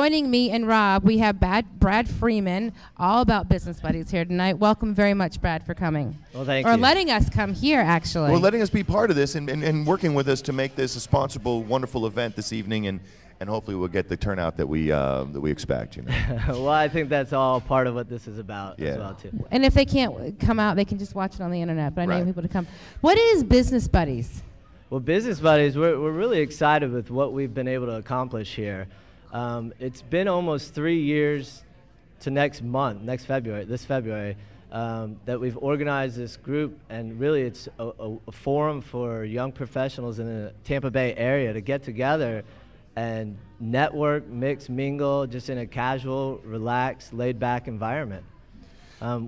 joining me and Rob, we have Brad Freeman, all about business buddies here tonight. Welcome very much, Brad, for coming. Well, thank you. Or letting us come here, actually. Well, letting us be part of this and working with us to make this a sponsorable, wonderful event this evening, and hopefully we'll get the turnout that we expect. You know. Well, I think that's all part of what this is about as well, too. And if they can't come out, they can just watch it on the internet. But I Right. need people to come. What is Business Buddies? Well, Business Buddies, we're really excited with what we've been able to accomplish here. It's been almost 3 years to this February, that we've organized this group, and really it's a forum for young professionals in the Tampa Bay area to get together and network, mix, mingle, just in a casual, relaxed, laid-back environment.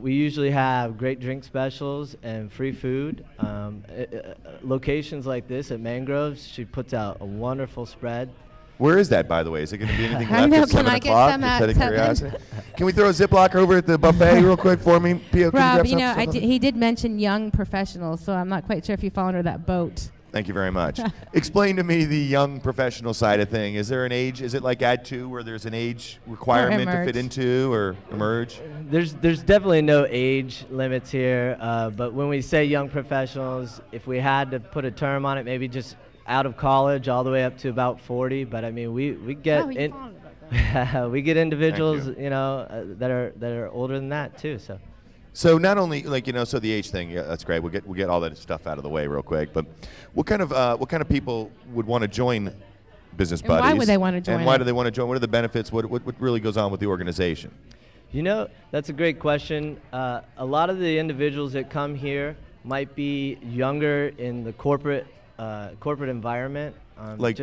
We usually have great drink specials and free food. Locations like this at Mangroves, she puts out a wonderful spread. Where is that, by the way? Is it going to be anything I left know, at 7 can I get o'clock? some Just at out of 7? curiosity. Can we throw a Ziploc over at the buffet real quick for me? Pio, can Rob, you grab something? he did mention young professionals, so I'm not quite sure if you fall under that boat. Thank you very much. Explain to me the young professional side of thing. Is there an age? Is it like Add 2 where there's an age requirement to fit into or emerge? There's definitely no age limits here, but when we say young professionals, if we had to put a term on it, maybe just out of college all the way up to about 40. But I mean, we get we get individuals, that are older than that too. So not only so the age thing, yeah, that's great. We'll get all that stuff out of the way real quick. But what kind of people would want to join Business Buddies? Why would they want to join? And why do they want to join? What are the benefits? What really goes on with the organization? That's a great question. A lot of the individuals that come here might be younger in the corporate environment. Like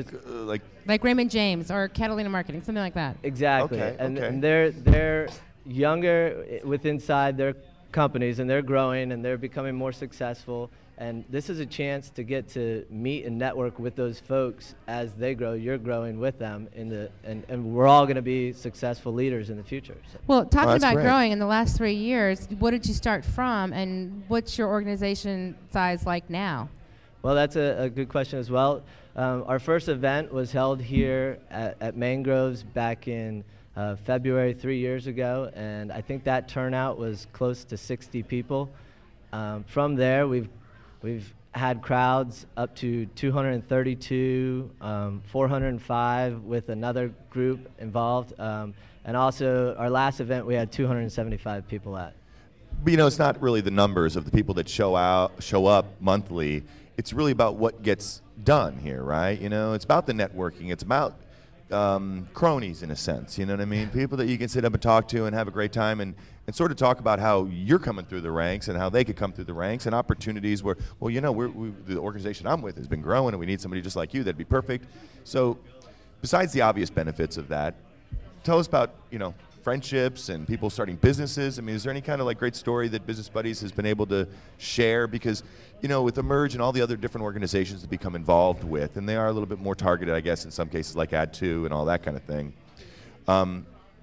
Raymond James or Catalina Marketing, something like that. Exactly. Okay, and they're younger inside their companies, and they're growing and they're becoming more successful, and this is a chance to get to meet and network with those folks as they grow. You're growing with them and we're all going to be successful leaders in the future. So. Well, talking about great. growing in the last 3 years, what did you start from, and what's your organization size like now? Well, that's a good question as well. Our first event was held here at Mangroves back in February 3 years ago, and I think that turnout was close to 60 people. From there, we've had crowds up to 232, 405 with another group involved, and also our last event we had 275 people at. But it's not really the numbers of the people that show up monthly. It's really about what gets done here, right? It's about the networking. It's about cronies in a sense, you know what I mean? People that you can sit up and talk to and have a great time and sort of talk about how you're coming through the ranks and how they could come through the ranks and opportunities where, the organization I'm with has been growing and we need somebody just like you that'd be perfect. So besides the obvious benefits of that, tell us about, friendships and people starting businesses. I mean, is there any kind of great story that Business Buddies has been able to share? Because, with Emerge and all the other different organizations that become involved with, and they are a little bit more targeted, I guess, in some cases like Add 2 and all that kind of thing,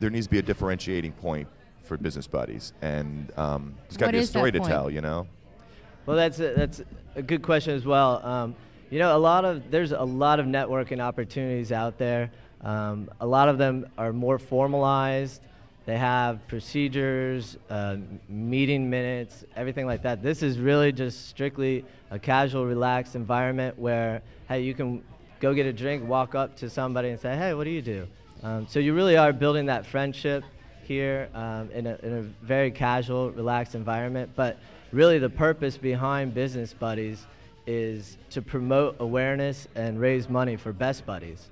there needs to be a differentiating point for Business Buddies. And there's got to be a story to tell, Well, that's a good question as well. There's a lot of networking opportunities out there. A lot of them are more formalized. They have procedures, meeting minutes, everything like that. This is really just strictly a casual, relaxed environment where, hey, you can go get a drink, walk up to somebody and say, hey, what do you do? So you really are building that friendship here in a very casual, relaxed environment. But really the purpose behind Business Buddies is to promote awareness and raise money for Best Buddies.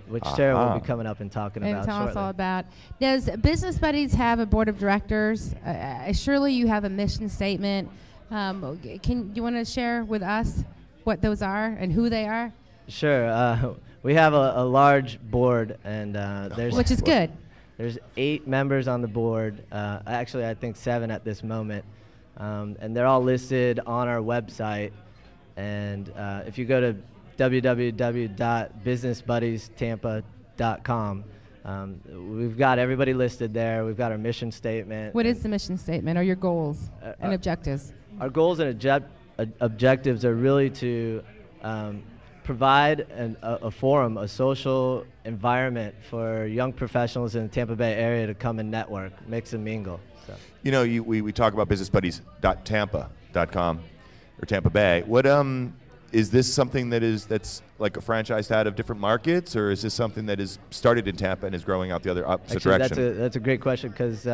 Which Sherer will be coming up and talking about shortly. And tell us all about. Does Business Buddies have a board of directors? Surely you have a mission statement. Do you want to share with us what those are and who they are? Sure. We have a large board, and which is good. There's 8 members on the board. Actually, I think 7 at this moment, and they're all listed on our website. And if you go to www.businessbuddiestampa.com. We've got everybody listed there. We've got our mission statement. What is the mission statement or your goals and objectives? Our goals and objectives are really to provide a forum, a social environment for young professionals in the Tampa Bay area to come and network, mix and mingle. So. You know, we talk about businessbuddies.tampa.com or Tampa Bay. What is this something that's like a franchise out of different markets, or is this something that is started in Tampa and is growing out the other opposite direction? That's a great question, because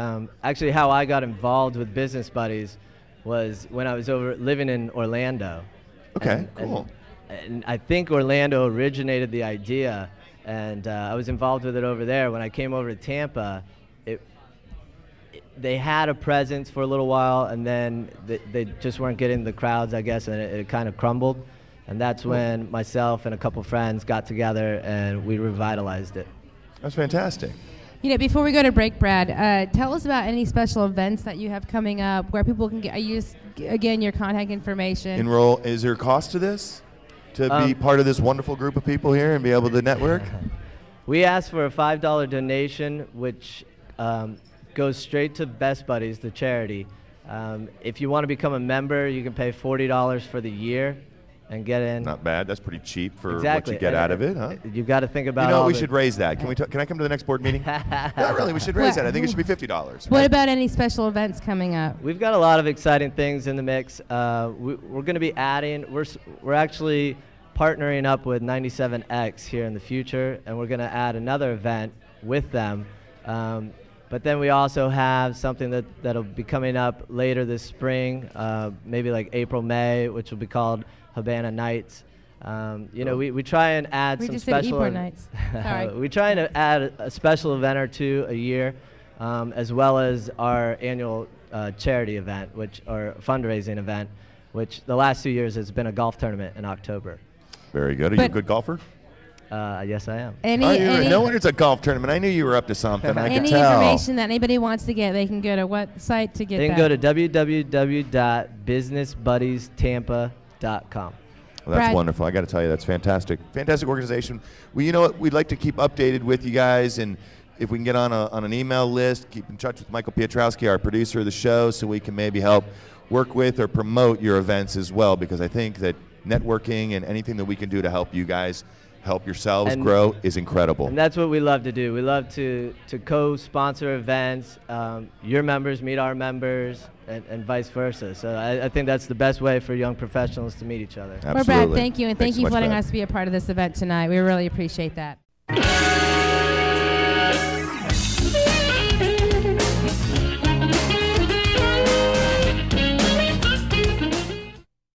actually how I got involved with Business Buddies was when I was living in Orlando. Okay, cool. And I think Orlando originated the idea, and I was involved with it over there. When I came over to Tampa, they had a presence for a little while, and then they just weren't getting the crowds, I guess, and it kind of crumbled. And that's when myself and a couple friends got together and we revitalized it. That's fantastic. You know, before we go to break, Brad, tell us about any special events that you have coming up where people can get, use, again, your contact information. Enroll. Is there a cost to this? To be part of this wonderful group of people here and be able to network? We asked for a $5 donation, which goes straight to Best Buddies, the charity. If you want to become a member, you can pay $40 for the year and get in. Not bad. That's pretty cheap for exactly. what you get out of it, huh? You've got to think about. You know, we should raise that. Can I come to the next board meeting? No, really, we should raise that. I think it should be $50. What about any special events coming up? We've got a lot of exciting things in the mix. We're going to be adding. We're actually partnering up with 97X here in the future, and we're going to add another event with them. But then we also have something that'll be coming up later this spring, maybe like April, May, which will be called Habana Nights. You know, we try and add some special. Nights. Sorry. We try and add a special event or two a year, as well as our annual charity event, or fundraising event, which the last 2 years has been a golf tournament in October. Very good. Are you a good golfer? Yes, I am. No wonder it's a golf tournament. I knew you were up to something. I could tell. Any information that anybody wants to get, they can go to what site to get that? They can go to www.businessbuddiestampa.com. Well, that's wonderful. I got to tell you, that's fantastic. Fantastic organization. Well, you know what? We'd like to keep updated with you guys, and if we can get on an email list, keep in touch with Michael Piotrowski, our producer of the show, so we can maybe help work with or promote your events as well, because I think that networking and anything that we can do to help you guys help yourselves grow is incredible. And that's what we love to do. We love to co-sponsor events. Your members meet our members, and vice versa. So I think that's the best way for young professionals to meet each other. Absolutely. Well, Brad, thank you, and thank you so for letting Brad. us be a part of this event tonight. We really appreciate that.